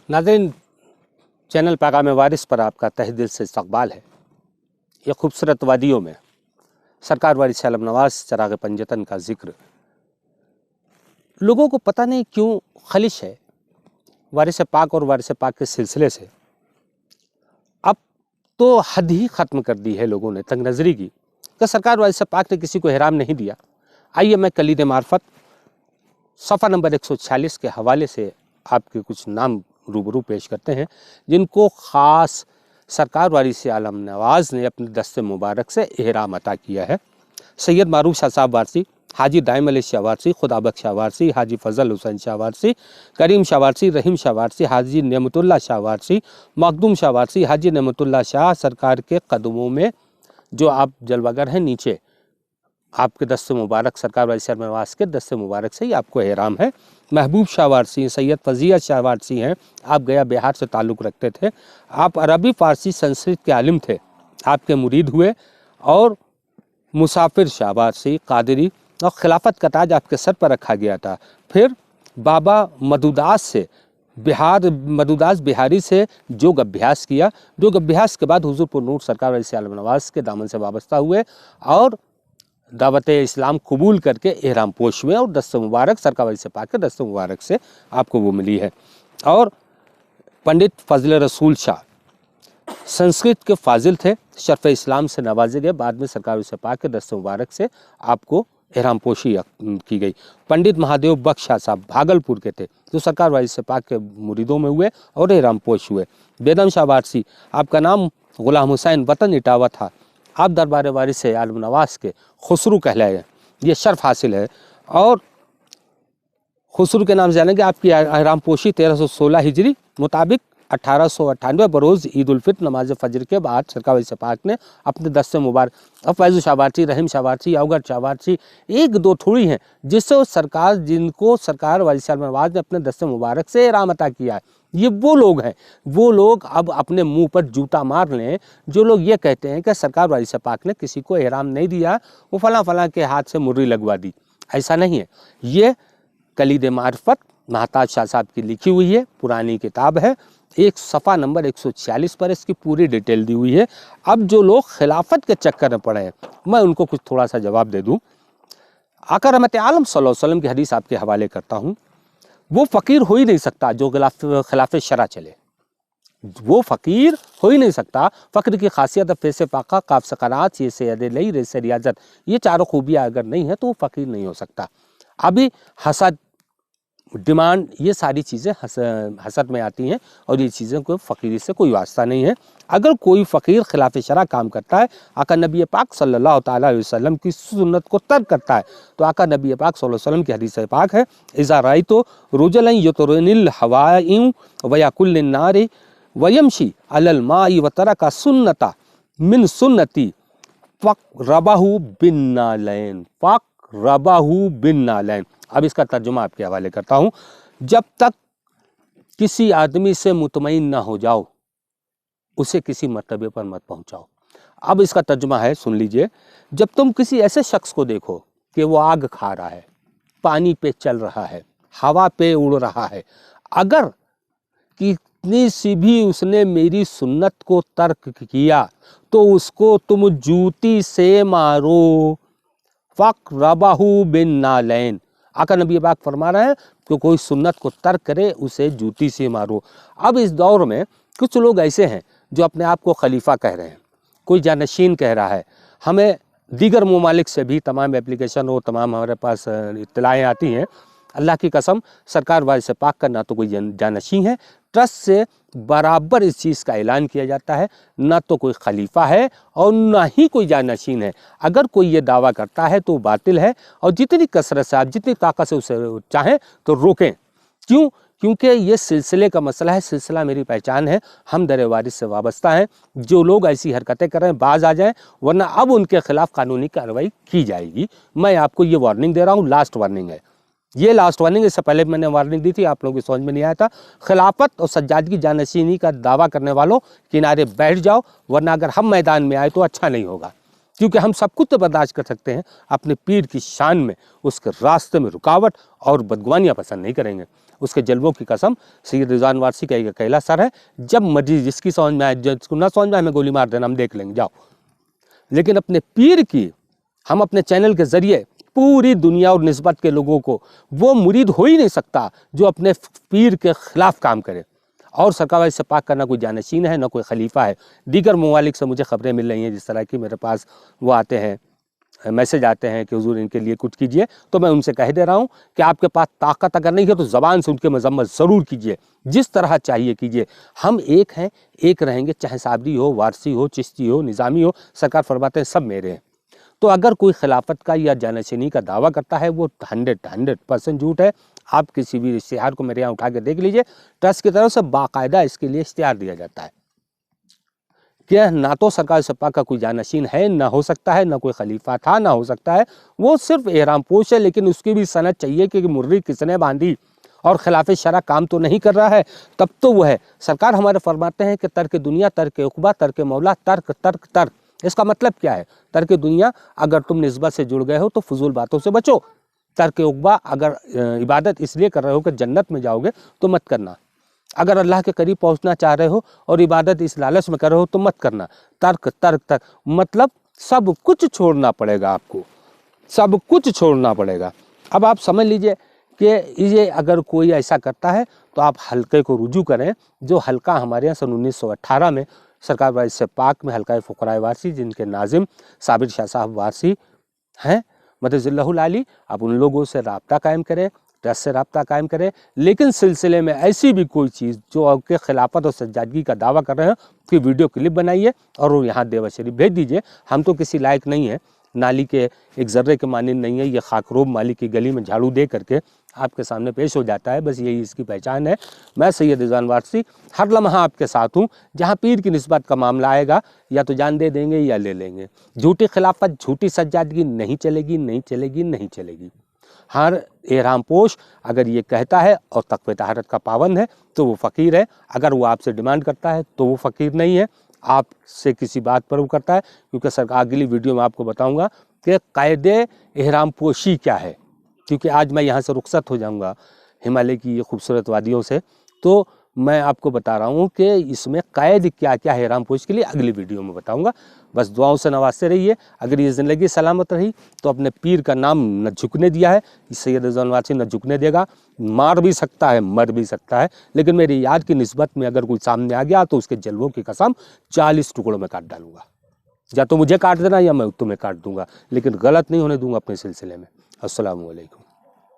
नाज़रीन, चैनल पैगाम वारिस पर आपका तहे दिल से इस्तकबाल है। ये खूबसूरत वादियों में सरकार वारिस आलम नवाज़ चराग़ पंजतन का जिक्र लोगों को पता नहीं क्यों खलिश है। वारिस पाक और वारिस पाक के सिलसिले से अब तो हद ही ख़त्म कर दी है लोगों ने तंग नज़री की कि सरकार वारिस पाक ने किसी को इहराम नहीं दिया। आइए मैं कलीद मार्फत सफ़ा नंबर 146 के हवाले से आपके कुछ नाम रूबरू पेश करते हैं जिनको ख़ास सरकार वारिस आलम नवाज़ ने अपने दस्ते मुबारक से इहराम अता किया है। सैयद मारूफ शाह साहब वारसी, हाजी दाइम अली शाह वारसी, खुदाबख्श शाह वारसी, हाजी फजल हुसैन शाह वारसी, करीम शाह वारसी, रहीम शाह वारसी, हाजी नेमतुल्लाह शाह वारसी, मखदूम शाह वारसी, हाजी नेमतुल्लाह शाह सरकार के कदमों में जो आप जलवागर हैं नीचे आपके दस्ते मुबारक सरकार वारिस आलम नवाज़ के दस्ते मुबारक से ही आपको इहराम है। महबूब शाह वारसी, सैयद फजीयत शाह वारसी हैं, आप गया बिहार से ताल्लुक़ रखते थे। आप अरबी फ़ारसी संस्कृत के आलिम थे, आपके मुरीद हुए और मुसाफिर शाह वारसी कादरी और खिलाफत का ताज आपके सर पर रखा गया था। फिर बाबा मधुदास से मधुदास बिहारी से योग अभ्यास किया। योग अभ्यास के बाद हुज़ूर पुरनूर सरकार वारिस आलम नवाज़ के दामन से वाबस्ता हुए और दावत इस्लाम कबूल करके इहराम पोश हुए और दस्ते मुबारक सरकार वारिस पाक के दस्ते मुबारक से आपको वो मिली है। और पंडित फजल रसूल शाह संस्कृत के फाजिल थे, शर्फ इस्लाम से नवाजे गए, बाद में सरकार वारिस पाक के दस्ते मुबारक से आपको इहराम पोशी की गई। पंडित महादेव बख्श शाह साहब भागलपुर के थे जो सरकार वारिस पाक के मुरीदों में हुए और इहराम पोश हुए। बेदम शाह वारसी, आपका नाम गुलाम हुसैन वतन इटावा था, आप दरबार वारिस आलम नवाज़ के खुसरू कहलाए, ये शर्फ हासिल है। और खुसरू के नाम जानेंगे आपकी इहराम पोशी 1316 हिजरी मुताबिक 1898 बरोज़ ईद उल फित्र नमाज फ़जर के बाद सरकार वारिस पाक ने अपने दस्ते मुबारक अब फैज़ शाह वारसी, रहीम शाह वारसी, अवगढ़ शाह वारसी एक दो थोड़ी हैं जिससे सरकार जिनको सरकार वारिस आलम नवाज़ ने अपने दस्ते मुबारक से इहराम अता किया है। ये वो लोग हैं, वो लोग अब अपने मुंह पर जूता मार लें जो लोग ये कहते हैं कि सरकार वारिस पाक ने किसी को इहराम नहीं दिया, वो फलां फलां के हाथ से मुर्री लगवा दी। ऐसा नहीं है। ये कलीद मार्फत महताज शाह साहब की लिखी हुई है, पुरानी किताब है, एक सफ़ा नंबर 146 पर इसकी पूरी डिटेल दी हुई है। अब जो लोग खिलाफत के चक्कर में पड़े हैं मैं उनको कुछ थोड़ा सा जवाब दे दूँ। आका रहमत आलम सल्लल्लाहु अलैहि वसल्लम की हदीस आपके हवाले करता हूँ। वो फ़कीर हो ही नहीं सकता जो खिलाफ शरा चले, वो फ़कीर हो ही नहीं सकता। फ़क्र की खासियत फ़ैसे फ़ाक़ा काफ सकरात ये से अदे लई रेसे रियाजत, ये चारों खूबियाँ अगर नहीं है तो वो फ़कीर नहीं हो सकता। अभी हसद, डिमांड, ये सारी चीज़ें हसद में आती हैं और ये चीज़ें को फ़कीरी से कोई वास्ता नहीं है। अगर कोई फ़कीर खिलाफ शरा काम करता है, आका नबी पाक सल्लल्लाहु ताला अलैहि वसल्लम की सुन्नत को तर्क करता है, तो आका नबी पाक सल्लल्लाहु अलैहि वसल्लम की हदीस पाक है, इज़ा राइतो रुजलन यतरुनिल हवाइम वयाकुल नारी वयमशी अलल माई व तरका सुन्नता मिन सुन्नती फ़क़रबहु बिन नालैन, फ़क़रबहु बिन नालैन। अब इसका तर्जुमा आपके हवाले करता हूँ। जब तक किसी आदमी से मुतमईन ना हो जाओ उसे किसी मर्तबे पर मत पहुँचाओ। अब इसका तर्जुमा है, सुन लीजिए। जब तुम किसी ऐसे शख्स को देखो कि वो आग खा रहा है, पानी पे चल रहा है, हवा पे उड़ रहा है, अगर कितनी सी भी उसने मेरी सुन्नत को तर्क किया तो उसको तुम जूती से मारो। फ़क़रबहु बिन नालैन, आका नबी पाक फरमा रहे हैं कि कोई सुन्नत को तर्क करे उसे जूती से मारो। अब इस दौर में कुछ लोग ऐसे हैं जो अपने आप को खलीफा कह रहे हैं, कोई जानशीन कह रहा है। हमें दीगर ममालिक से भी तमाम एप्लीकेशन और तमाम हमारे पास इत्तलाएँ आती हैं। अल्लाह की कसम सरकार वारिस पाक का ना तो कोई जानशीन है, ट्रस्ट से बराबर इस चीज़ का ऐलान किया जाता है, ना तो कोई खलीफा है और ना ही कोई जानशीन है। अगर कोई ये दावा करता है तो बातिल है और जितनी कसरत से आप जितनी ताकत से उसे चाहें तो रोकें। क्यों? क्योंकि ये सिलसिले का मसला है, सिलसिला मेरी पहचान है, हम दर वारिस से वाबस्ता हैं। जो लोग ऐसी हरकतें कर रहे हैं बाज आ जाएं, वरना अब उनके खिलाफ कानूनी कार्रवाई की जाएगी। मैं आपको ये वार्निंग दे रहा हूँ, लास्ट वार्निंग है, ये लास्ट वार्निंग। इससे पहले मैंने वार्निंग दी थी, आप लोगों की समझ में नहीं आया था। खिलाफत और सज्जादगी जानशीनी का दावा करने वालों किनारे बैठ जाओ, वरना अगर हम मैदान में आए तो अच्छा नहीं होगा। क्योंकि हम सब कुछ तो बर्दाश्त कर सकते हैं, अपने पीर की शान में उसके रास्ते में रुकावट और बदगुमानियाँ पसंद नहीं करेंगे। उसके जलवों की कसम सैयद रिजवान वारसी का एक अकेला सर है, जब मर्जी जिसकी समझ में आए, जिसको ना समझ में आए हमें गोली मार देना, हम देख लेंगे, जाओ। लेकिन अपने पीर की हम अपने चैनल के ज़रिए पूरी दुनिया और निस्बत के लोगों को, वो मुरीद हो ही नहीं सकता जो अपने पीर के ख़िलाफ़ काम करे। और सरकार से पाक करना कोई जानशीन है, ना कोई खलीफा है। दीगर ममालिक से मुझे ख़बरें मिल रही हैं, जिस तरह की मेरे पास वो आते हैं, मैसेज आते हैं कि हुजूर इनके लिए कुछ कीजिए, तो मैं उनसे कह दे रहा हूँ कि आपके पास ताकत अगर नहीं है तो ज़बान से उनके मजम्मत ज़रूर कीजिए, जिस तरह चाहिए कीजिए। हम एक हैं, एक रहेंगे, चाहे साबरी हो, वारसी हो, चिश्ती हो, निज़ामी हो। सरकार फरमाते हैं सब मेरे हैं। तो अगर कोई खिलाफत का या जानशीनी का दावा करता है वो 100% झूठ है। आप किसी भी इश्तिहार को मेरे यहाँ उठा के देख लीजिए, ट्रस्ट की तरफ से बाकायदा इसके लिए इश्तिहार दिया जाता है कि ना तो सरकार सपा का कोई जानशीन है, ना हो सकता है, ना कोई खलीफा था, ना हो सकता है, वो सिर्फ एहराम पोश है। लेकिन उसकी भी सनद चाहिए कि मुर्री किसने बांधी और खिलाफ शरा काम तो नहीं कर रहा है, तब तो वो है। सरकार हमारे फरमाते हैं कि तर्क दुनिया, तर्क उक़बा, तर्क मौला, तर्क तर्क तर्क। इसका मतलब क्या है? तर्क दुनिया, अगर तुम निस्बत से जुड़ गए हो तो फजूल बातों से बचो। तर्क उक़बा, अगर इबादत इसलिए कर रहे हो कि जन्नत में जाओगे तो मत करना। अगर अल्लाह के करीब पहुंचना चाह रहे हो और इबादत इस लालच में कर रहे हो तो मत करना। तर्क तर्क तर्क मतलब सब कुछ छोड़ना पड़ेगा, आपको सब कुछ छोड़ना पड़ेगा। अब आप समझ लीजिए कि ये अगर कोई ऐसा करता है तो आप हल्के को रुजू करें, जो हल्का हमारे यहाँ सन 1918 में सरकार वारिस पाक में हल्का फ़ुक़राए वारसी, जिनके नाजिम साबिर शाह साहब वारसी हैं मदज़िल्लहुल आली, आप उन लोगों से राब्ता कायम करें, ट्रस्ट से राब्ता कायम करें। लेकिन सिलसिले में ऐसी भी कोई चीज़ जो आपके खिलाफत और सज्जादगी का दावा कर रहे हैं, कि वीडियो क्लिप बनाइए और वो यहाँ देवा शरीफ भेज दीजिए। हम तो किसी लायक नहीं है, नाली के एक ज़र्रे के मानिंद नहीं है। ये खाकरोब माली की गली में झाड़ू दे करके आपके सामने पेश हो जाता है, बस यही इसकी पहचान है। मैं सैयद रिज़वान वारसी हर लम्हा आपके साथ हूँ। जहाँ पीर की निस्बत का मामला आएगा, या तो जान दे देंगे या ले लेंगे। झूठी खिलाफत, झूठी सज्जादगी नहीं चलेगी, नहीं चलेगी, नहीं चलेगी। हर एहराम पोश अगर ये कहता है और तक़वे तहारत का पाबंद है तो वो फ़कीर है। अगर वो आपसे डिमांड करता है तो वो फ़कीर नहीं है, आपसे किसी बात पर वो करता है। क्योंकि सरकार अगली वीडियो में आपको बताऊंगा कि कायदे एहराम पोशी क्या है। क्योंकि आज मैं यहाँ से रुखसत हो जाऊँगा हिमालय की ये खूबसूरत वादियों से, तो मैं आपको बता रहा हूँ कि इसमें क़ैद क्या क्या है एहराम पोश के लिए, अगली वीडियो में बताऊँगा। बस दुआओं से नवाजते रहिए। अगर ये ज़िंदगी सलामत रही तो अपने पीर का नाम न झुकने दिया है, सैयद रिज़वान वारसी न झुकने देगा। मार भी सकता है, मर भी सकता है, लेकिन मेरी याद की निस्बत में अगर कोई सामने आ गया तो उसके जलवों की कसम 40 टुकड़ों में काट डालूंगा। या तो मुझे काट देना या मैं तुम्हें काट दूंगा, लेकिन गलत नहीं होने दूंगा अपने सिलसिले में। अस्सलामु अलैकुम।